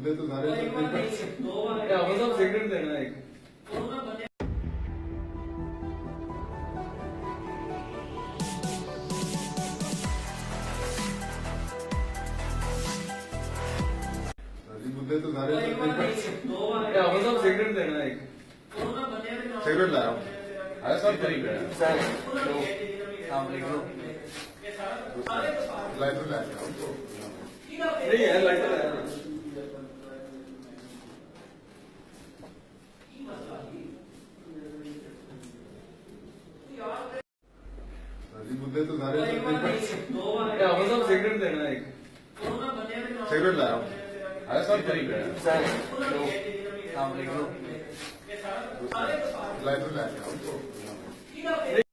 मुद्दे तो सारे वो सब सिगरेट देना एक मुद्दे तो सारे वो सब सिगरेट देना एक सिगरेट ला रहा हूँ आया सर सर लाइटर ला रहा हूँ नहीं है लाइटर है मुद्दे तो सारे वो सब सिगरेट देना एक सिगरेट ला रहा हूँ आया सर सर लाइटर ला रहा हूँ